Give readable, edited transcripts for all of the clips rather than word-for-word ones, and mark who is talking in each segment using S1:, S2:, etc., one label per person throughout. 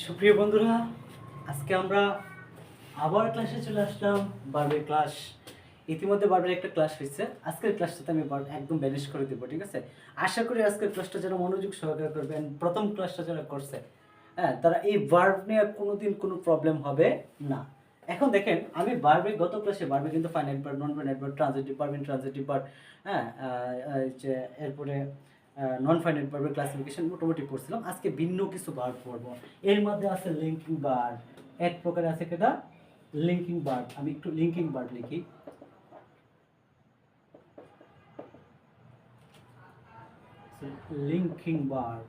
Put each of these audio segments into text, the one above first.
S1: সুপ্রিয় বন্ধুরা, আজকে আমরা আবার ক্লাসে চলে আসলাম। বারবার ক্লাস, ইতিমধ্যে বারবার একটা ক্লাস হয়েছে। আজকের ক্লাসটাতে আমি একদম ব্যানিশ করে দেবো, ঠিক আছে? আশা করি আজকের ক্লাসটা যারা মনোযোগ সহকারে করবেন, প্রথম ক্লাসটা যারা করছে, হ্যাঁ, তারা এই ভার্ব নিয়ে কোনোদিন কোনো প্রবলেম হবে না। এখন দেখেন, আমি বারবার গত ক্লাসে বারবার কিন্তু finite verb, non finite verb, transitive verb, intransitive verb, হ্যাঁ, যে এরপরে নন ফাইনাইট ভার্বের ক্লাসিফিকেশন মোটামুটি পড়ছিলাম। আজকে ভিন্ন কিছু ভার্ব পড়বো। এর মধ্যে আছে লিঙ্কিং ভার্ব, এক প্রকার আছে কেটা লিঙ্কিং ভার্ব। আমি একটু লিঙ্কিং ভার্ব লিখি। Linking verb,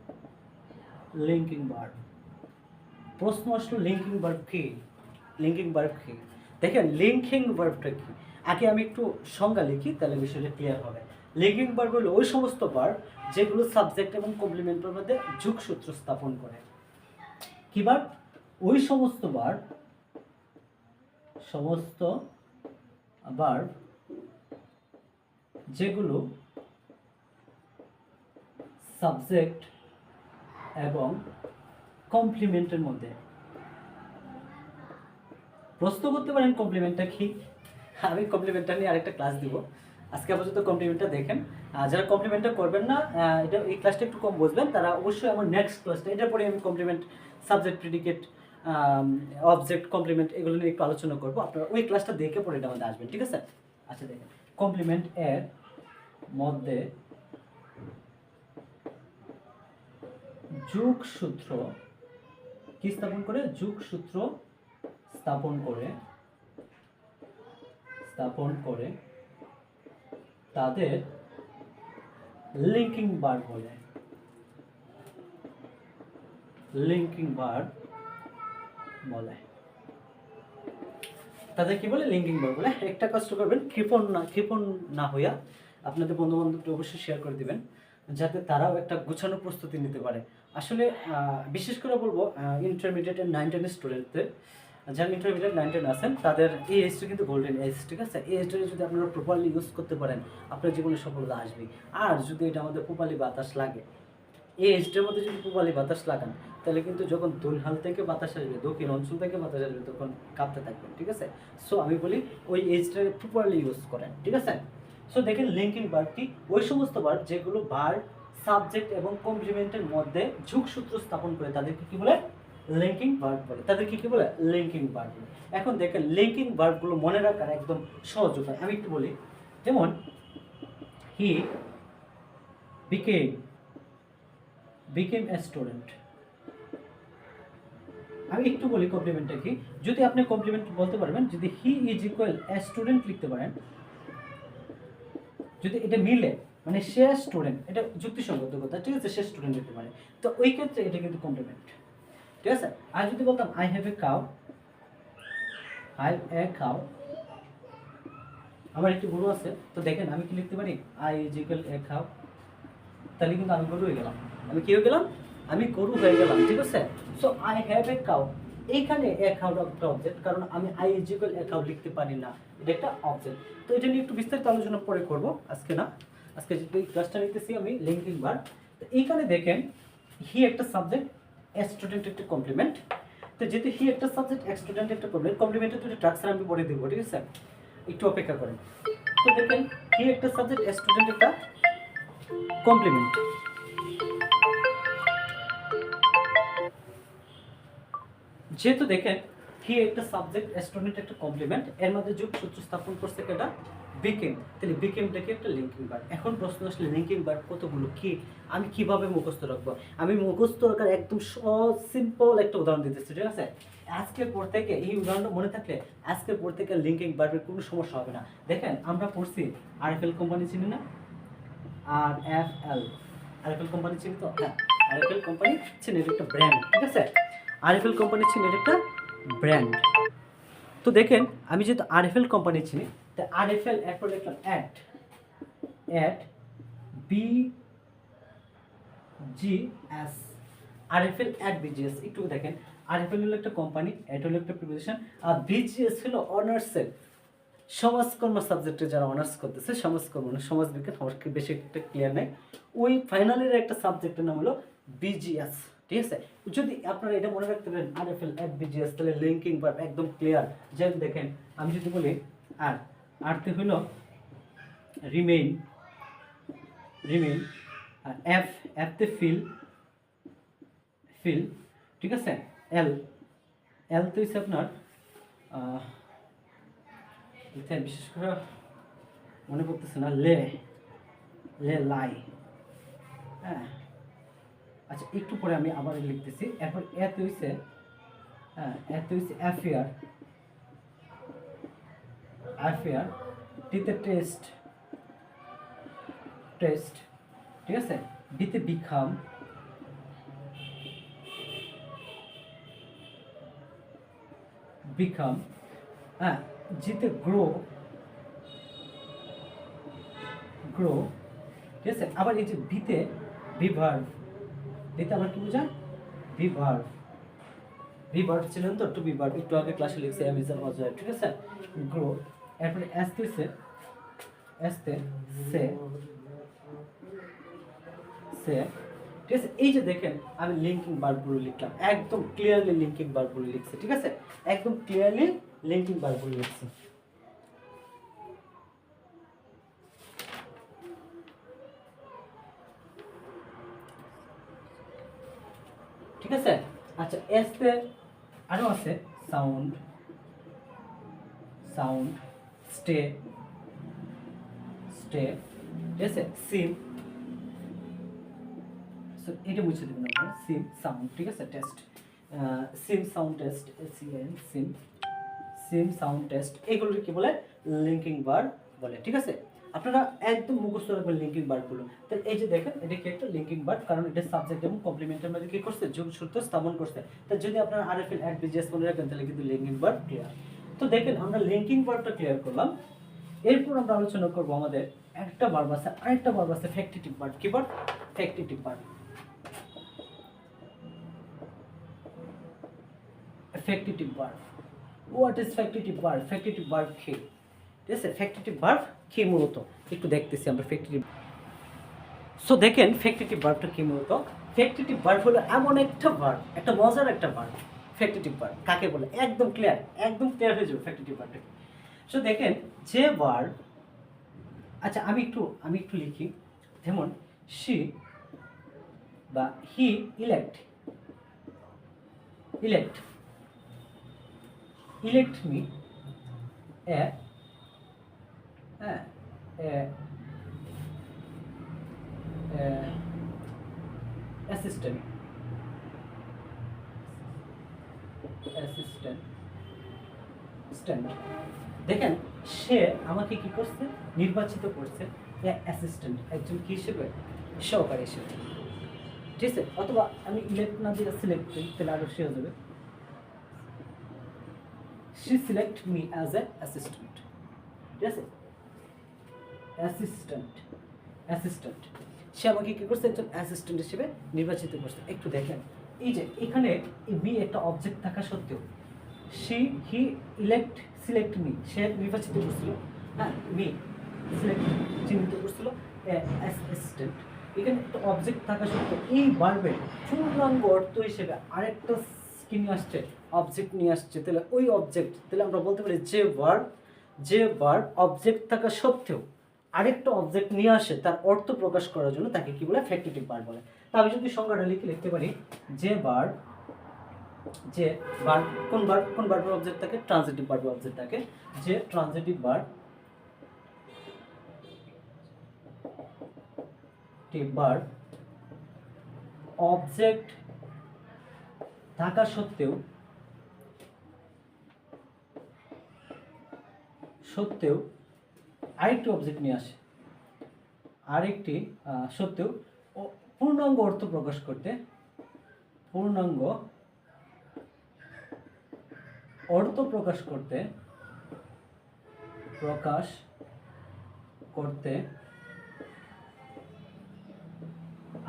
S1: linking verb. প্রশ্ন আসলো লিঙ্কিং ভার্ব কি? লিঙ্কিং ভার্ব কি? দেখেন, লিঙ্কিং ভার্বটা কি? আগে আমি একটু সংজ্ঞা লিখি, তাহলে বিষয়টা ক্লিয়ার হবে। লিঙ্কিং ভার্ব হলো ওই সমস্ত ভার্ব যেগুলো সাবজেক্ট এবং কমপ্লিমেন্টের মধ্যে যোগসূত্র স্থাপন করে। কি ভার্ব? ওই সমস্ত ভার্ব, সমস্ত ভার্ব যেগুলো সাবজেক্ট এবং কমপ্লিমেন্টের মধ্যে। প্রশ্ন করতে পারেন কমপ্লিমেন্টটা কি? আমি কমপ্লিমেন্টটা নিয়ে আরেকটা ক্লাস দিব। আজকে আপাতত কমপ্লিমেন্টটা দেখেন। যারা কমপ্লিমেন্টটা করবেন না, এটা এই ক্লাসটা একটু কম বুঝবেন, তারা অবশ্যই আমার নেক্সট ক্লাসটা, এটার পরে আমি complement, subject, predicate, object, complement এগুলো নিয়ে একটু আলোচনা করবো। আপনারা ওই ক্লাসটা দেখে পরে এটা আমাদের আসবেন, ঠিক আছে? আচ্ছা, দেখেন, কমপ্লিমেন্ট এর মধ্যে যোগসূত্র কি স্থাপন করে? যোগসূত্র স্থাপন করে তাদের লিঙ্কিং ভার্ব বলে। লিঙ্কিং ভার্ব বলে। তাদের কি বলে? লিঙ্কিং ভার্ব বলে। একটা কষ্ট করবেন, কৃপণ না হইয়া আপনাদের বন্ধু বান্ধবকে অবশ্যই শেয়ার করে দিবেন, যাতে তারাও একটা গোছানো প্রস্তুতি নিতে পারে। আসলে বিশেষ করে বলবো ইন্টারমিডিয়েট এন্ড 9 10 স্টুডেন্টদের, যারা ইন্টারমিডিয়েট 9 10 আছেন, তাদের এই এজটা কিন্তু গোল্ডেন এজ, ঠিক আছে? এই এজটা যদি আপনারা প্রপারলি ইউজ করতে পারেন, আপনার জীবনে সফলতা আসবে। আর যদি এটা আমাদের প্রপারলি বাতাস লাগে, এই এজটার মধ্যে যদি প্রপারলি বাতাস লাগান, তাহলে কিন্তু যখন দোলহাল থেকে বাতাস আসবে, দক্ষিণ অঞ্চল থেকে বাতাস আসবে, তখন কাঁপতে থাকবেন, ঠিক আছে? সো আমি বলি ওই এজটা প্রপারলি ইউজ করেন, ঠিক আছে? সো দেখেন, লিঙ্কিং ভার্ব কি? ওই সমস্ত ভার্ব যেগুলো ভার্ব, সাবজেক্ট এবং কমপ্লিমেন্টের মধ্যে যোগসূত্র স্থাপন করে তাদেরকে কি বলে? লিঙ্কিং ভার্ব বলে। তাদেরকে কি বলে? লিঙ্কিং ভার্ব বলে। এখন দেখেন, লিঙ্কিং ভার্বগুলো মনে রাখার একদম সহজ উপায় আমি একটু বলি। যেমন, হি became a student। আমি একটু বলি কমপ্লিমেন্টটা কি। যদি আপনি কমপ্লিমেন্ট বলতে পারবেন, যদি he is equal a student লিখতে পারেন, যদি এটা মিলে, মানে সে স্টুডেন্ট, এটা যুক্তিসঙ্গত কথা, ঠিক আছে? সে স্টুডেন্ট লিখতে পারে, তো ওই ক্ষেত্রে এটা কিন্তু কমপ্লিমেন্ট, ঠিক আছে? আর যদি বলতাম আই হ্যাভ এ কাউ, আমার একটি গরু আছে, তো দেখেন আমি কি লিখতে পারি? I is equal a cow, তাহলে কিন্তু আমি গরু হয়ে গেলাম। আমি কি হয়ে গেলাম? আমি গরু হয়ে গেলাম, ঠিক আছে? So I have a cow, এইখানে এ কাউ একটা অবজেক্ট, কারণ আমি I is equal a cow লিখতে পারি না, এটা একটা অবজেক্ট। তো এটা নিয়ে একটু বিস্তারিত আলোচনা পরে করব, আজকে না। আজকে যে ক্লাসটা নিতেছি আমি লিঙ্কিং ভার্ব। তো এইখানে দেখেন, হি একটা সাবজেক্ট, এ স্টুডেন্ট একটা কমপ্লিমেন্ট। তো যেহেতু হি একটা সাবজেক্ট, এ স্টুডেন্ট একটা কমপ্লিমেন্ট, কমপ্লিমেন্টের দুটো স্ট্রাকচার আমি পরে দেবো, ঠিক আছে? একটু অপেক্ষা করেন। তো দেখেন, হি একটা সাবজেক্ট, এ স্টুডেন্ট একটা কমপ্লিমেন্ট। যেহেতু দেখেন, হি একটা সাবজেক্ট, স্টুডেন্ট একটা কমপ্লিমেন্ট, এর মধ্যে যোগসূত্র স্থাপন করছে কেটা? বিকেম। তাহলে বিকেমটাকে একটা লিঙ্কিং ভার্ব। এখন প্রশ্ন আসলে লিঙ্কিং ভার্ব কতগুলো, কি, আমি কিভাবে মুখস্থ রাখবো? আমি মুখস্থ রাখার একদম সহজ সিম্পল একটা উদাহরণ দিতেছি, ঠিক আছে? আজকের পর থেকে এই উদাহরণটা মনে থাকলে আজকের পর থেকে লিঙ্কিং ভার্বের কোনো সমস্যা হবে না। দেখেন, আমরা পড়ছি আরএফএল কোম্পানি, চিনি না? আরএফএল কোম্পানি চিনি তো? হ্যাঁ, আরএফএল কোম্পানি চিনি, এটা একটা ব্র্যান্ড, ঠিক আছে? আরএফএল কোম্পানি চিনি, এটা একটা ব্র্যান্ড। তো দেখেন, আমি যেহেতু আরএফএল কোম্পানি চিনি, তাই আরএফএল এরপর লিখলাম at BGS. RFL at BGS. একটু দেখেন, আরএফএল হলো একটা কোম্পানি, এটা হলো একটা প্রিপোজিশন, আর বিজিএস হলো অনার্সের, সমাজকর্ম সাবজেক্টে যারা অনার্স করতেছে, সমাজকর্ম মানে সমাজ বিজ্ঞান, আমার বেশি একটা ক্লিয়ার নাই, ওই ফাইনালের একটা সাবজেক্টের নাম হলো বিজিএস, ঠিক আছে। যদি আপনারা এটা মনে রাখতে পারেন আরএফএল এফবিজিএস, তাহলে লিঙ্কিং ভার্ব একদম ক্লিয়ার। যে দেখেন আমি যদি বলি আর আরতে হইল রিমেইন, রিমেইন, আর এফতে ফিল, ফিল, ঠিক আছে। এলতে হচ্ছে আপনার বিশেষ করে মনে পড়তেছে না, লাই, হ্যাঁ আচ্ছা একটু পরে আমি আবার লিখতেছি। এরপর এতে হইছে অ্যাফেয়ার, টিতে টেস্ট, ঠিক আছে। বিতে বিকাম, হ্যাঁ। জিতে গ্রো, ঠিক আছে। আবার এই যে বিতে বিভার্ভ, বিতে আবার কি বোঝায় বিভার্ভ ছিলেন তো, টু বিভার্ভ একটু আগে ক্লাসে লিখছি অ্যামিজার অজয়, ঠিক আছে। গ্রো, এরপরে এসতে সে, ঠিক আছে। এই যে দেখেন আমি লিঙ্কিং ভার্বগুলো লিখলাম, একদম ক্লিয়ারলি লিঙ্কিং ভার্বগুলো লিখছি, ঠিক আছে, একদম ক্লিয়ারলি লিঙ্কিং ভার্বগুলো লিখছি। ঠিক আছে। আচ্ছা এসতে আরো আছে সাউন্ড, স্টে, ঠিক আছে। সিম, এটা মুছে দেবেন আপনারা, সিম সাউন্ড, ঠিক আছে। টেস্ট, সিম সাউন্ড টেস্ট, সিম সাউন্ড টেস্ট, এগুলোকে কি বলে লিঙ্কিং ভার্ব বলে, ঠিক আছে। আপনারা একদম মুখস্থ রাখবেন লিঙ্কিং ভার্বগুলো। তো এই যে দেখেন এটা কি একটা লিঙ্কিং ভার্ব, কারণ এটা সাবজেক্ট এবং কমপ্লিমেন্টের মধ্যে কি করছে, যোগ সূত্র স্থাপন করছে। তো যদি আপনারা আরএফএল এফবিজিএস মনে রাখেন তাহলে কিন্তু লিঙ্কিং ভার্ব ক্লিয়ার। তো দেখেন আমরা লিঙ্কিং ভার্বটা ক্লিয়ার করলাম। এরপর আমরা আলোচনা করব আমাদের একটা ভার্ব আছে, আরেকটা ভার্ব আছে ফ্যাক্টিটিভ ভার্ব। কি verb? Factitive verb. Factitive verb, what is factitive verb? Factitive verb কি? ঠিক আছে, ফ্যাক্টিটিভ ভার্ব কি মূলত একটু দেখতেছি আমরা ফ্যাক্টিটিভ। সো দেখেন ফ্যাক্টিটিভ ভার্বটা কি মূলত। ফ্যাক্টিটিভ ভার্ব হলো এমন একটা ভার্ব, একটা মজার একটা ভার্ব। ফ্যাক্টিটিভ ভার্ব কাকে বলে একদম ক্লিয়ার হয়ে যাবে ফ্যাক্টিটিভ ভার্বটা। সো দেখেন যে ভার্ব, আচ্ছা আমি একটু লিখি, যেমন শি বা হি ইলেক্ট মি অ্যাসিস্ট্যান্ট, দেখেন সে আমাকে কি করছে, নির্বাচিত করছে অ্যাসিস্ট্যান্ট, একজন কি হিসেবে, সহকারী হিসেবে, ঠিক আছে। অথবা আমি ইলেক্ট না দিয়ে সিলেক্ট করি তাহলে আরো সে হয়ে যাবে, she select me as a assistant, ঠিক আছে। অ্যাসিস্ট্যান্ট সে আমাকে কি করছে, একজন অ্যাসিস্ট্যান্ট হিসেবে নির্বাচিত করছে। একটু দেখেন এই যে এখানে বি একটা অবজেক্ট থাকা সত্ত্বেও হি সিলেক্ট মি, সে নির্বাচিত করছিল, হ্যাঁ, মি সিলেক্ট চিহ্নিত করছিল অ্যাসিস্ট্যান্ট। এখানে একটা অবজেক্ট থাকা সত্ত্বেও এই ভার্বের পূর্ণাঙ্গ অর্থ হিসেবে আরেকটা কি নিয়ে আসছে, অবজেক্ট নিয়ে আসছে। তাহলে ওই অবজেক্ট, তাহলে আমরা বলতে পারি যে ভার্ব অবজেক্ট থাকা সত্ত্বেও আরেকটা অবজেক্ট নিয়ে আসে তার অর্থ প্রকাশ করার জন্য তাকে কি বলে, ফ্যাক্টিটিভ ভার্ব বলে। তা আমি যদি সংজ্ঞাটা লিখতে পারি, যে ভার্ব কোন ভার্বের অবজেক্ট থাকে, ট্রান্সিটিভ ভার্বের অবজেক্ট থাকে। যে ট্রান্সিটিভ ভার্ব অবজেক্ট থাকা সত্ত্বেও আরেকটি অবজেক্ট নিয়ে আসে, সত্ত্বেও পূর্ণাঙ্গ অর্থ প্রকাশ করতে,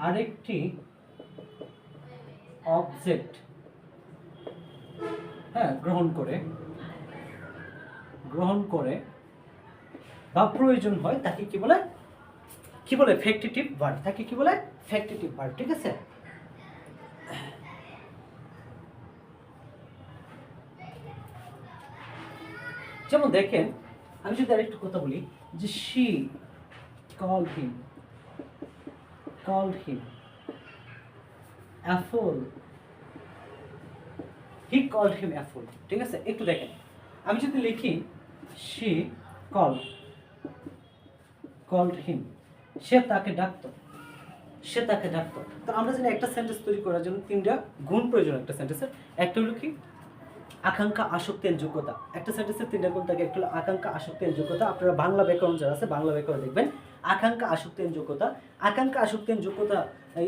S1: আরেকটি অবজেক্ট গ্রহণ করে বা প্রয়োজন হয় তাকে কি বলে, ফ্যাক্টিটিভ ভার্ব। তাকে কি বলে, ফ্যাক্টিটিভ ভার্ব, ঠিক আছে। যেমন দেখেন, আমি যদি আরেকটু কথা বলি যে she called him apple, he called him apple, ঠিক আছে? একটু দেখেন, আমি যদি লিখি she called him, সে তাকে ডাকতো, তো আমরা জানি একটা সেন্টেন্স তৈরি করার জন্য তিনটা গুণ প্রয়োজন একটা সেন্টেন্সের। একটা হলো কি আকাঙ্ক্ষা, আসক্তি এর যোগ্যতা। একটা সেন্টেন্সের তিনটা গুণ থাকে, একটা হলো আকাঙ্ক্ষা, আসক্তি এর যোগ্যতা। আপনারা বাংলা ব্যাকরণ যারা আছে বাংলা ব্যাকরণ দেখবেন, আকাঙ্ক্ষা, আসক্তি এর যোগ্যতা, আকাঙ্ক্ষা, আসক্তি এর যোগ্যতা,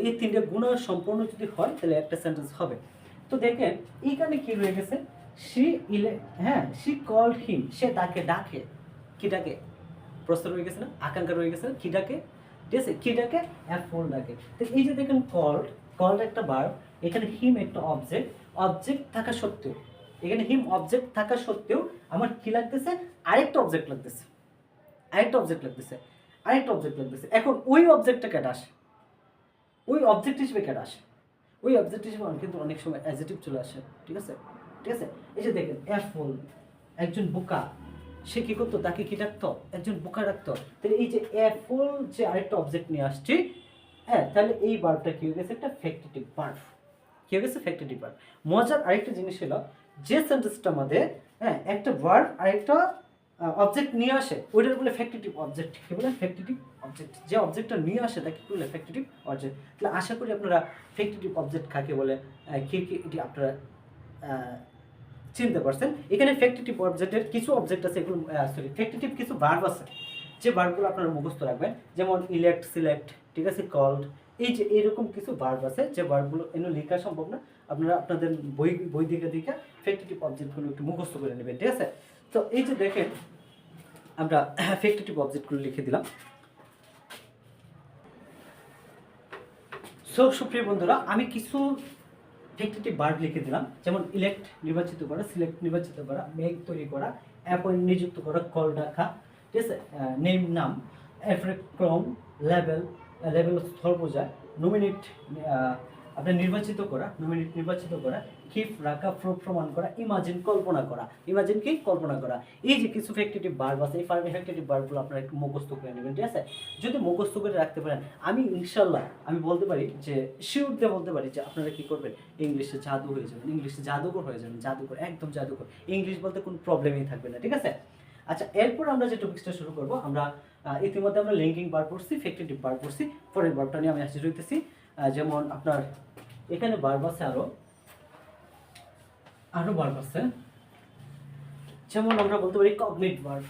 S1: এই তিনটা গুণ সম্পূর্ণ যদি হয় তাহলে একটা সেন্টেন্স হবে। তো দেখেন এইখানে কি রয়ে গেছে, she called him, সে তাকে ডাকে, কি ডাকে? প্রশ্ন রয়ে গেছে না, আকাঙ্ক্ষা রয়ে গেছে না, কি ডাকে? ঠিক আছে, কি ডাকে? অ্যাপল ডাকে। তো এই যে দেখেন কল্ড একটা ভার্ব, এখানে হিম একটা অবজেক্ট থাকা সত্ত্বেও, এখানে হিম অবজেক্ট থাকা সত্ত্বেও আমার কি লাগতেছে? আরেকটা অবজেক্ট লাগতেছে। এখন ওই অবজেক্টটা কেটে আসে, ওই অবজেক্ট হিসেবে কিন্তু অনেক সময় অ্যাডজেক্টিভ চলে আসে। ঠিক আছে, এই যে দেখেন অ্যাপল, একজন বোকা, সে কি করতো? তাকে কি ডাকতো? একজন বোকা ডাকতো। তাহলে এই যে অ্যাপল যে আরেকটা অবজেক্ট নিয়ে আসছে, হ্যাঁ, তাহলে এই ভার্বটা কি হয়ে গেছে? একটা ফ্যাক্টিটিভ ভার্ব। কি হয়ে গেছে? Factitive verb. মজার আরেকটা জিনিস হলো, যে সেন্টেন্সটার মধ্যে হ্যাঁ একটা ভার্ব আরেকটা অবজেক্ট নিয়ে আসে ওইটার বলে ফ্যাক্টিটিভ অবজেক্ট। কি বলে? Factitive object. যে অবজেক্টটা নিয়ে আসে তাকে কি বলে? Factitive object. তাহলে আশা করি আপনারা ফ্যাক্টিটিভ অবজেক্ট কাকে বলে কি এটি আপনারা চিনতে পারছেন। এখানে ফ্যাক্টিটিভ অবজেক্টের কিছু অবজেক্ট আছে, এগুলো ফ্যাক্টিটিভ কিছু ভার্ব আছে, যে ভার্বগুলো আপনারা মুখস্থ রাখবেন, যেমন ইলেক্ট, সিলেক্ট, ঠিক আছে, কল্ড, এই যে এইরকম কিছু ভার্ব আছে যে ভার্বগুলো এনে লেখা সম্ভব না, আপনারা আপনাদের বই দিকে ফ্যাক্টিটিভ অবজেক্টগুলো একটু মুখস্থ করে নেবেন। ঠিক আছে, তো এই যে দেখেন আমরা ফ্যাক্টিটিভ অবজেক্টগুলো লিখে দিলাম। সো সুপ্রিয় বন্ধুরা, আমি কিছু ফ্যাক্টিটিভ ভার্ব লিখে দিলাম, যেমন ইলেক্ট নির্বাচিত করা, সিলেক্ট নির্বাচিত করা, মেক তৈরি করা, অ্যাপয়েন্ট নিযুক্ত করা, কল ডাকা, ঠিক আছে, নেম নাম, এফেক্ট ক্রম, লেভেল স্থল বোঝায়, নমিনেট আপনার নির্বাচিত করা, কিপ রাখা, প্রমাণ করা, ইমাজিন কল্পনা করা, ইমাজিন কি? কল্পনা করা। এই যে কিছু ফ্যাক্টিটিভ ভার্ব আছে, এই ফ্যাক্টিটিভ ভার্বগুলো আপনারা একটু মুখস্থ করে নেবেন। ঠিক আছে, যদি মুখস্থ করে রাখতে পারেন, আমি ইনশাল্লাহ আমি বলতে পারি যে শিওর দিয়ে বলতে পারি যে আপনারা কি করবেন? ইংলিশে জাদু হয়ে যাবেন, ইংলিশে জাদুকর হয়ে যাবেন, একদম জাদুকর। ইংলিশ বলতে কোনো প্রবলেমই থাকবে না। ঠিক আছে, আচ্ছা, এরপর আমরা যে টপিকসটা শুরু করব, আমরা ইতিমধ্যে আমরা লিঙ্কিং ভার্ব পড়ছি, ফ্যাক্টিটিভ ভার্ব পড়ছি, পরের ভার্বটা নিয়ে আমি হাজির হইতেছি। যেমন আপনার এখানে ভার্ব আছে আরো ভার্ব আছে, যেমন আমরা বলতে পারি cognate verb.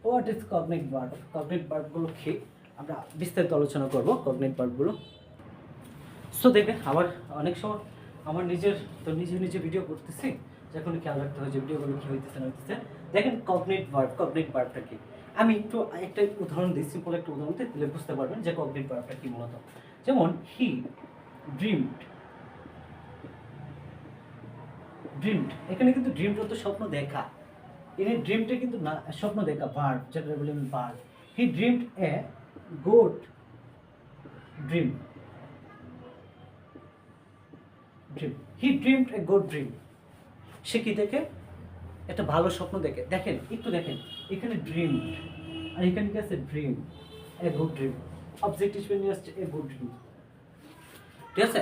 S1: What is cognate verb? Cognate ভার্বগুলো কি আমরা বিস্তারিত আলোচনা করব, কগনিট ভার্বগুলো। সো দেখবেন আবার অনেক সময় আমার নিজে ভিডিও করতেছি, যখন খেয়াল রাখতে হয় যে ভিডিওগুলো কি হইতেছে না হইতেছে। দেখেন কগনিট ভার্বটা কি, আমি একটু একটা উদাহরণ দিই, সিম্পল একটা উদাহরণ দিই, তাহলে বুঝতে পারবেন যে কগনিট ভার্বটা কি মূলত। যেমন হি ড্রিমড, এখানে কিন্তু ড্রিমড তো স্বপ্ন দেখা, এখানে ড্রিমটা কিন্তু না, স্বপ্ন দেখা ভার্ব, যেটা বলি verb. He dreamed a good dream, he dreamed a good dream, সে কি দেখে? একটা ভালো স্বপ্ন দেখে। দেখেন একটু দেখেন, এখানে ড্রিম আর এখানে কি আছে? ড্রিম, এ গুড ড্রিম, অবজেক্ট হিসেবে নিয়ে আসছে এ গুড ড্রিম। ঠিক আছে,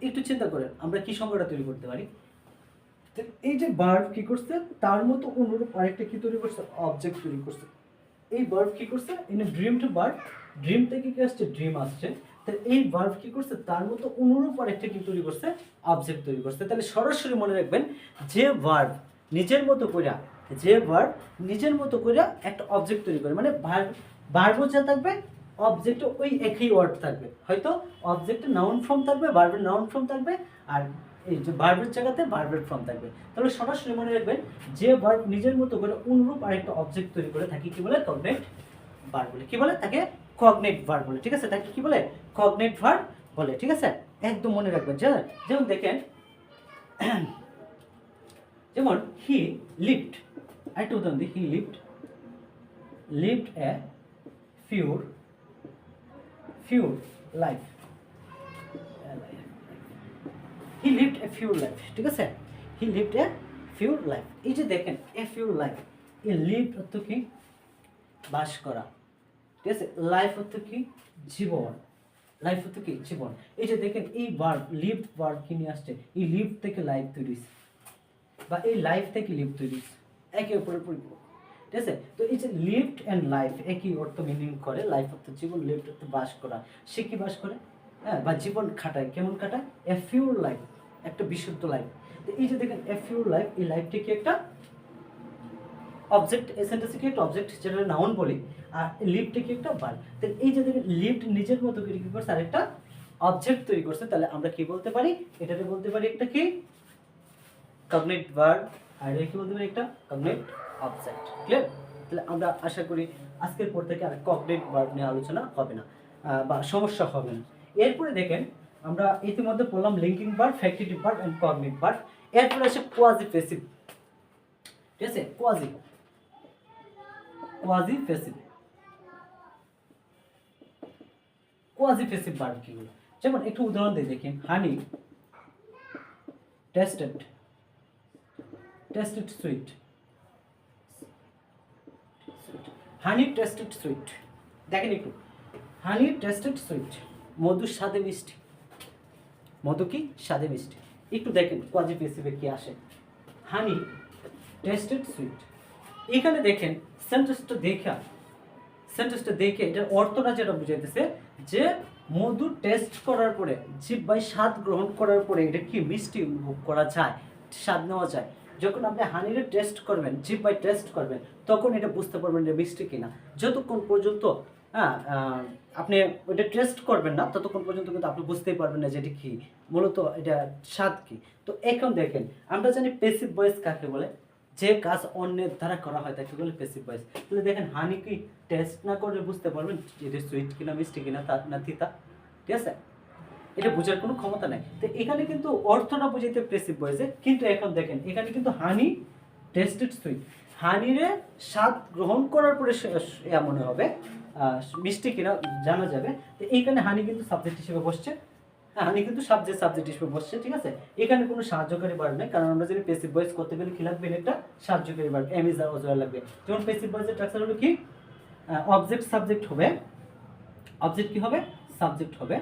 S1: একটু চিন্তা করেন আমরা কি সংজ্ঞাটা তৈরি করতে পারি। এই যে ভার্ব কি করছে, তার মতো অনুরূপ আরেকটা কি তৈরি করছে? অবজেক্ট তৈরি করছে। এই ভার্ব কি করছে? In dream to verb, dream থেকে কি আসছে? ড্রিম আসছে। তাহলে এই ভার্ব কি করছে? তার মতো অনুরূপ আরেকটা কি তৈরি করছে? অবজেক্ট তৈরি করছে। তাহলে সরাসরি মনে রাখবেন, যে ভার্ব নিজের মতো কইরা একটা অবজেক্ট তৈরি করে, মানে ভার্বও যা থাকবে অবজেক্টও ওই একই ওয়ার্ড থাকবে, হয়তো অবজেক্টের নাউন ফর্ম থাকবে, ভার্বের নাউন ফর্ম থাকবে, আর এই যে ভার্বের জায়গাতে ভার্বের ফর্ম থাকবে। তাহলে সরাসরি মনে রাখবেন, যে ভার্ব নিজের মতো করে অনুরূপ আরেকটা অবজেক্ট তৈরি করে থাকি কি বলে? কগনেট ভার্ব বলে। কি বলে? তাকে কগনেট ভার্ব বলে। ঠিক আছে, তাকে কি বলে? কগনেট ভার্ব বলে। ঠিক আছে, একদম মনে রাখবেন। যেমন দেখেন, যেমন হি লিভড, আরেকটা উদাহরণ দিই, he lived a pure life. He lived a pure life, ঠিক আছে, he lived a pure life. এই যে দেখেন এ ফিউর লাইফ, এ লিভড অর্থ কি বাস করা, ঠিক আছে, লাইফ অর্থ কি জীবন, লাইফ অর্থ কি জীবন। এই যে দেখেন এই ভার্ব লিভ ভার্ব কি নিয়ে আসছে, এই লিভ থেকে লাইফ তৈরি বা এই লাইফ থেকে লিভ তৈরি, একে অপরের পরিপূরক, ঠিক আছে। তো এই যে লিভড অ্যান্ড লাইফ একই অর্থ মিনিং করে, লাইফ অর্থ জীবন, লিভড অর্থ বাস করা, সে কি বাস করে, হ্যাঁ, বা জীবন খাটায়, কেমন কাটায়, এ ফিউর লাইফ, একটা বিশুদ্ধ লাইফ। তো এই যে দেখেন এ ফিউর লাইফ, এই লাইফটা কি একটা অবজেক্ট, এই সেন্টেন্সে কি একটা অবজেক্ট যেটা নাউন বলি, আর লিভটা কি একটা ভার্ব। তাহলে এই যে দেখেন লিভড নিজের মতো করে কি করছে আরেকটা অবজেক্ট তৈরি করছে, তাহলে আমরা কি বলতে পারি, এটাকে বলতে পারি একটা কি কগনেট ভার্ব, আর এটা কি বলতে পারি একটা কগনেট অবজেক্ট। ক্লিয়ার? তাহলে আমরা আশা করি আজকের পর থেকে আর কগনেট ভার্ব নিয়ে আলোচনা হবে না, বা সমস্যা হবে না। এরপরে দেখেন আমরা ইতিমধ্যে বললাম linking verb, factitive verb and cognate verb. এরপরে আসে কোয়াজি প্যাসিভ, ঠিক আছে, quasi passive. Quasi passive verb কিগুলো, যেমন একটু উদাহরণ দিয়ে দেখেন, honey tasted sweet, honey tasted sweet, দেখেন একটু, হানি টেস্টেড সুইট, মধু স্বাদে মিষ্টি, মধু কি স্বাদে মিষ্টি। একটু দেখেন কোয়াজি প্যাসিভে কি আসে, হানি টেস্টেড সুইট। এখানে দেখেন সেন্টেন্সটা দেখে এটার অর্থটা যেটা বুঝাইতেছে যে মধু টেস্ট করার পরে, জিহ্বায় স্বাদ গ্রহণ করার পরে এটা কি মিষ্টি অনুভব করা যায়, স্বাদ নেওয়া যায়। যখন আপনি হানিরে টেস্ট করবেন, জিহ্বায় টেস্ট করবেন, তখন এটা বুঝতে পারবেন যে মিষ্টি কিনা। যতক্ষণ পর্যন্ত আপনি ওইটা টেস্ট করবেন না, ততক্ষণ পর্যন্ত কিন্তু আপনি বুঝতেই পারবেন না যে এটা কি, মূলত এটা স্বাদ কি। তো এখন দেখেন আমরা জানি প্যাসিভ ভয়েস কাকে বলে, যে কাজ অন্যের দ্বারা করা হয় তাকে বলে প্যাসিভ ভয়েস। তাহলে দেখেন হানি কি টেস্ট না করে বুঝতে পারবেন এটা সুইট কিনা, মিষ্টি কিনা, না তিতা, ঠিক আছে, এটা বোঝার কোনো ক্ষমতা নাই। তো এখানে কিন্তু অর্থটা বুঝাইতে প্যাসিভ ভয়েসে, কিন্তু এখন দেখেন এখানে কিন্তু হানি টেস্টেড সুইট, হানিরে স্বাদ গ্রহণ করার পরে মনে হবে মিষ্টি কিনা জানা যাবে। তো এইখানে হানি কিন্তু সাবজেক্ট হিসেবে বসছে, হানি কিন্তু সাবজেক্ট হিসেবে বসছে, ঠিক আছে। এখানে কোনো সাহায্যকারী ভার্ব নেই, কারণ আমরা যদি প্যাসিভ ভয়েস করতে গেলে কি লাগবে, একটা সাহায্যকারী ভার্ব এম ইজ আর ওয়াজ লাগবে। যেমন প্যাসিভ ভয়েসের স্ট্রাকচার হলো কি অবজেক্ট সাবজেক্ট হবে, অবজেক্ট কি হবে সাবজেক্ট হবে,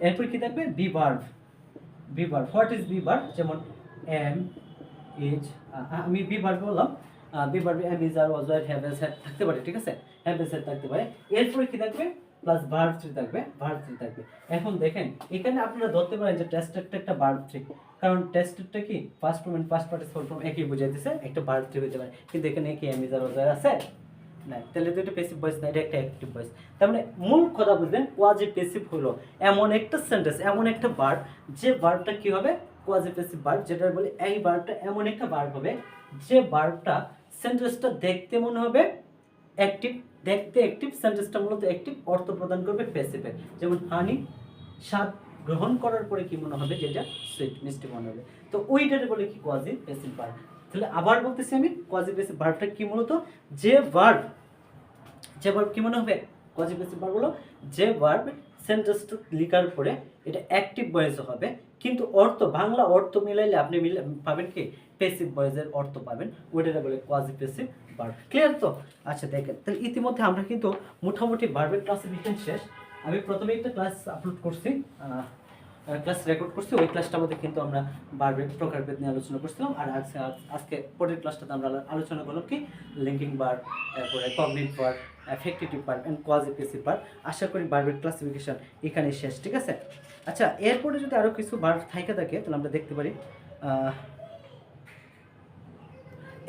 S1: এরপর কি থাকবে be verb, what is be verb, যেমন এম ইজ, আমি বি ভার্ব বললাম, বি ভার্বে এম ইজ আর ওয়াজ আর হ্যাভ এজ হ্যাড থাকতে পারে, ঠিক আছে, হ্যাভ এজ হ্যাড থাকতে পারে। এরপরে কি থাকবে প্লাস ভার্ব থ্রি থাকবে, এখন দেখেন এখানে আপনারা ধরতে পারেন যে টেস্টেডটা একটা ভার্ব থ্রি, কারণ টেস্টেডটা কি first form and first participle form একই বুঝাইতেছে, একটা ভার্ব থ্রি হতে পারে, কিন্তু এখানে কি এম ইজ আর ওয়াজ আর আছে না, তাহলে তো এটা প্যাসিভ ভয়েস না, এটা একটা অ্যাক্টিভ ভয়েস। তার মানে মূল কথা বুঝলেন, কোয়াজি প্যাসিভ হলো এমন একটা সেন্টেন্স, এমন একটা ভার্ব, যে ভার্বটা কি হবে কোয়াজি প্যাসিভ ভার্ব, যেটা বলি এই ভার্বটা এমন একটা ভার্ব হবে যে ভার্বটা সেন্টেন্সটা দেখতে মনে হবে অ্যাক্টিভ, দেখতে অ্যাক্টিভ, সেন্টেন্সটা মূলত অ্যাক্টিভ, অর্থ প্রদান করবে প্যাসিভের। যেমন হানি স্বাদ গ্রহণ করার পরে কি মনে হবে, যেটা সুইট মিষ্টি মনে হবে, তো ওইটারে বলে কি কোয়াজি প্যাসিভ ভার্ব। তাহলে আবার বলতেছি আমি, কোয়াজি প্যাসিভ ভার্বটা কি মূলত যে ভার্ব কি মনে হবে, কোয়াজি প্যাসিভ ভার্ব হলো যে ভার্ব সেন্টেন্সটা লেখার পরে এটা অ্যাক্টিভ ভয়েস হবে, কিন্তু অর্থ বাংলা অর্থ মিলাইলে আপনি পাবেন কি প্যাসিভ ভয়েসের অর্থ পাবেন, ওইটা বলে কোয়াজি প্যাসিভ ভার্ব। ক্লিয়ার তো? আচ্ছা দেখেন, তাহলে ইতিমধ্যে আমরা কিন্তু মোটামুটি ভার্বের ক্লাসিফিকেশন শেষ। আমি প্রথমে একটা ক্লাস আপলোড করছি, ক্লাস রেকর্ড করছি, ওই ক্লাসটার মধ্যে কিন্তু আমরা ভার্বের প্রকারভেদ নিয়ে আলোচনা করছিলাম। আর আজকে পরের ক্লাসটাতে আমরা আলোচনা করলাম কি লিঙ্কিং ভার্ব, তারপরে cognitive verb, affective verb and quasi passive verb. আশা করি ভার্বের ক্লাসিফিকেশন এখানে শেষ, ঠিক আছে। আচ্ছা এরপরে যদি আরো কিছু ভার্ব থাকে তাহলে আমরা দেখতে পারি,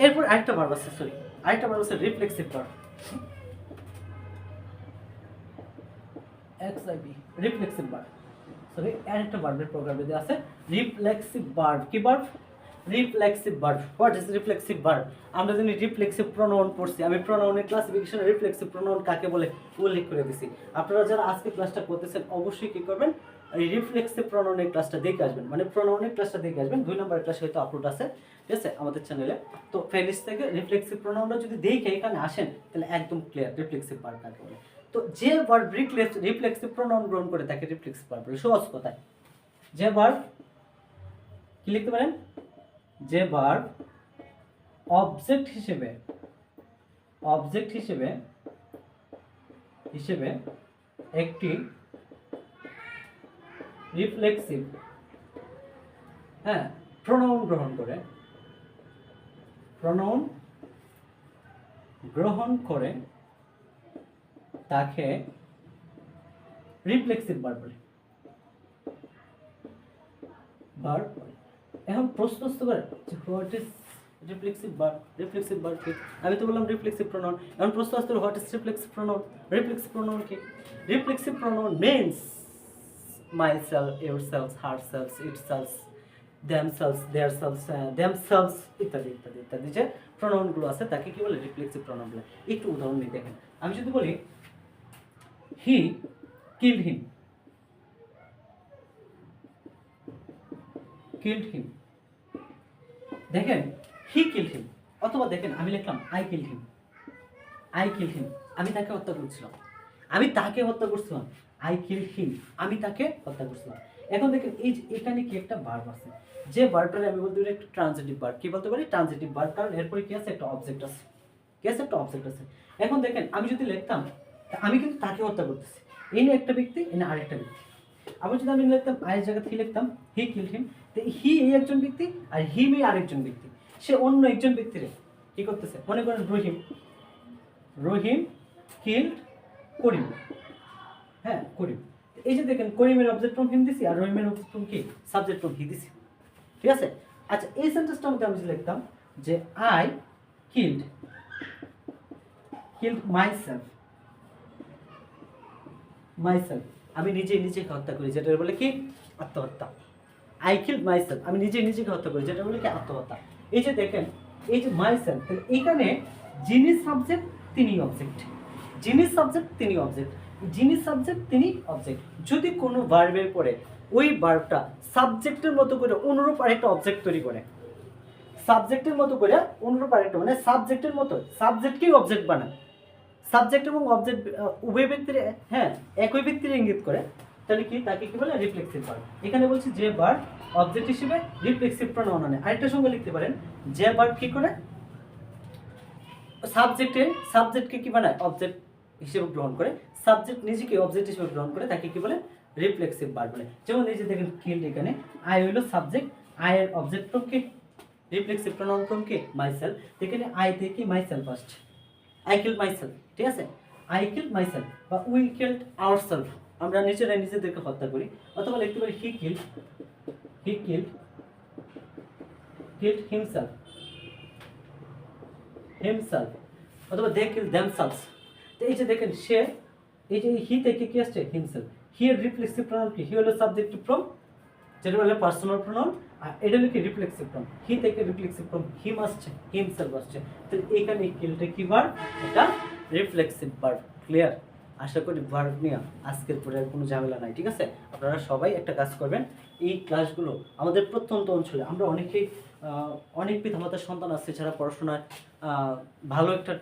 S1: এরপর আরেকটা ভার্ব আছে, রিফ্লেক্সিভ ভার্ব, রিফ্লেক্সিভ ভার্ব, আরেকটা ভার্বের প্রকারভেদ আছে রিফ্লেক্সিভ ভার্ব। কি verb? Reflexive verb. What is reflexive verb? আমরা জানি রিফ্লেক্সিভ প্রোনাউন পড়ছি, আমি প্রোনাউনের ক্লাসিফিকেশনে রিফ্লেক্সিভ প্রোনাউন কাকে বলে উল্লেখ করে দিছি। আপনারা যারা আজকে ক্লাসটা করতেছেন অবশ্যই কি করবেন, এই রিফ্লেক্সিভ প্রোনাউনের ক্লাসটা দেখে আসবেন, মানে প্রোনাউনের ক্লাসটা দেখে আসবেন। 2 নম্বরের ক্লাস হয়তো আপলোড আছে, ঠিক আছে, আমাদের চ্যানেলে। তো প্লেলিস্ট থেকে রিফ্লেক্সিভ প্রোনাউনটা যদি দেখে এখানে আসেন তাহলে একদম ক্লিয়ার রিফ্লেক্সিভ ভার্ব কাকে বলে। তো যে ভার্ব রিফ্লেক্সিভ প্রোনাউন গ্রহণ করে তাকে রিফ্লেক্সিভ ভার্ব বলে, সহজ কথায়। যে ভার্ব কি লিখতে পারেন, যে ভার্ব অবজেক্ট হিসেবে একটি রিফ্লেক্সিভ প্রোনাউন গ্রহণ করে তাকে রিফ্লেক্সিভ ভার্ব বলে। এখন প্রশ্ন করে যে হোয়াট ইজ রিফ্লেক্সিভ ভার্ব কি? আমি তো বললাম রিফ্লেক্সিভ প্রোনাউন। এখন প্রশ্ন আসতে হোয়াট ইজ রিফ্লেক্সিভ প্রোনাউন কি? Reflexive pronoun means myself, yourself, herself, itself, themselves, themselves ইত্যাদি ইত্যাদি ইত্যাদি যে প্রোনাউনগুলো আছে তাকে কি বলে, রিফ্লেক্সিভ প্রোনাউন বলে। একটু উদাহরণ নিয়ে দেখেন, আমি যদি বলি হি কিল্ড হিম, দেখেন হি কিল্ড হিম, অথবা দেখেন আমি লিখলাম আই কিল্ড হিম, আমি তাকে হত্যা করছিলাম, আই কিল্ড হিম, আমি তাকে হত্যা করছিলাম। এখন দেখেন এই এখানে কি একটা ভার্ব আছে, যে ভার্বটারে আমি বলতে পারি একটা ট্রানজিটিভ ভার্ব। কি বলতে পারি, ট্রানজিটিভ ভার্ব, কারণ এরপরে কি আছে, একটা অবজেক্ট আছে। এখন দেখেন আমি যদি লিখতাম, আমি কিন্তু তাকে হত্যা করতেছি, এনে একটা ব্যক্তি, এনে আরেকটা ব্যক্তি। আবার যদি আমি লিখতাম আয়ের জায়গায় কি লিখতাম, হি কিল্ড হিম, তো হি এই একজন ব্যক্তি আর হিম এই আরেকজন ব্যক্তি। সে অন্য একজন ব্যক্তিরে কি করতেছে, মনে করেন রহিম কিল্ড করিম, করিম। এই যে দেখেন করিমের অবজেক্ট ফ্রম হিম দিছি আর রহিমের অবজেক্ট ফ্রম কি, সাবজেক্ট ফ্রম হি দিছি, ঠিক আছে। আচ্ছা এই সেন্টেন্সটার মধ্যে আমি লিখতাম যে আই কিল্ড মাইসেলফ, আমি নিজেকে হত্যা করি, যেটা বলে কি, আত্মহত্যা। আই কিল্ড মাইসেলফ, আমি নিজেকে হত্যা করি, যেটা বলে কি, আত্মহত্যা। এই যে দেখেন এই যে মাইসেলফ, এইখানে যিনি সাবজেক্ট তিনি অবজেক্ট, যদি কোনো ভার্বের পরে ওই ভার্বটা সাবজেক্টের মতো করে অনুরূপ আরেকটা অবজেক্ট তৈরি করে, মানে সাবজেক্টের মতো সাবজেক্টকেই অবজেক্ট বানায়, সাবজেক্ট এবং অবজেক্ট উভয় ব্যক্তির একই ব্যক্তির ইঙ্গিত করে, তাহলে কি, তাকে কি বলে, রিফ্লেক্সিভ ভার্ব। এখানে বলছি যে ভার্ব অবজেক্ট হিসেবে রিফ্লেক্সিভ প্রোনাউন আনে। আরেকটা সঙ্গে লিখতে পারেন, যে ভার্ব কি করে, সাবজেক্টকে কি বানায়, অবজেক্ট হিসেবে গ্রহণ করে, সাবজেক্ট নিজেকে অবজেক্ট হিসেবে গ্রহণ করে, তাকে কি বলে, রিফ্লেক্সিভ ভার্ব বলে। যেমন এই যে দেখেন কিল্ড, এখানে আই হইল সাবজেক্ট, আই এর অবজেক্ট ফ্রম কি, রিফ্লেক্সিভ প্রোনাউন ফ্রম কি, মাইসেলফ। এখানে আই থেকে মাইসেলফ আসছে, আই কিল্ড মাইসেলফ, ঠিক আছে, আই কিল্ড মাইসেলফ বা উই কিল্ড আওয়ারসেলফ, আমরা নিজেদেরকে হত্যা করি। অথবা লিখতে পারি হি কিল্ড হিমসেলফ, অথবা দে কিল দেমসেলভস। তো এই যে দেখেন সে, এই যে হি থেকে কি আসছে, হিমসেলফ। হি এর রিফ্লেক্সিভ প্রোনাউন কি, হি হলো সাবজেক্টিভ ফ্রম, যেটা বলে পার্সোনাল প্রোনাউন, আর এটা হলো কি রিফ্লেক্সিভ ফ্রম, হি থেকে রিফ্লেক্সিভ ফ্রম হিম আসছে, হিমসেলফ আসছে। তো এখানে কিলটা কি ভার্ব, এটা রিফ্লেক্সিভ ভার্ব। ক্লিয়ার? আশা করি ভার্ব নিয়ে আজকের পরে আর কোনো ঝামেলা নাই, ঠিক আছে। আপনারা সবাই একটা কাজ করবেন, এই ক্লাসগুলো আমাদের প্রত্যন্ত অঞ্চলে আমরা অনেক পিতামাতার সন্তান আছে যারা পড়াশোনায় ভালো একটা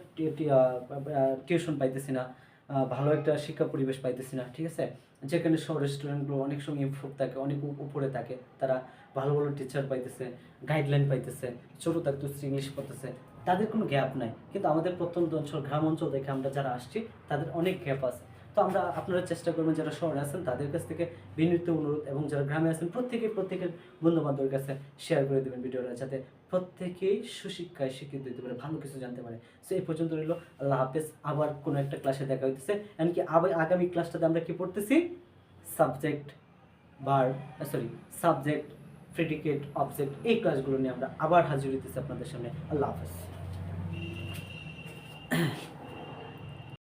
S1: টিউশন পাইতেছি না, ভালো একটা শিক্ষা পরিবেশ পাইতেছি না, ঠিক আছে। যেখানে শহরের স্টুডেন্টগুলো অনেক সময় ইমপ্রুভ থাকে, অনেক উপরে থাকে, তারা ভালো ভালো টিচার পাইতেছে, গাইডলাইন পাইতেছে, ছোটো থাকতে ইংলিশ পড়তেছে, তাদের কোনো গ্যাপ নাই। কিন্তু আমাদের প্রত্যন্ত অঞ্চল, গ্রাম অঞ্চল দেখে আমরা যারা আসছি তাদের অনেক গ্যাপ আছে। তো আপনারা চেষ্টা করবেন যারা শহরে আছেন তাদের কাছ থেকে বিনীত অনুরোধ, এবং যারা গ্রামে আছেন প্রত্যেকের বন্ধুবান্ধবের কাছে শেয়ার করে দেবেন ভিডিওটা, যাতে প্রত্যেকেই সুশিক্ষায় শিক্ষিত হতে পারে, ভালো কিছু জানতে পারে। সো এই পর্যন্ত রইল, আল্লাহ হাফেজ। আবার কোনো একটা ক্লাসে দেখা হইতেছে। এমনকি আগামী ক্লাসটাতে আমরা কি পড়তেছি, সাবজেক্ট প্রেডিকেট, অবজেক্ট, এই ক্লাসগুলো নিয়ে আমরা আবার হাজির হইতেছি আপনাদের সামনে। আল্লাহ হাফেজ।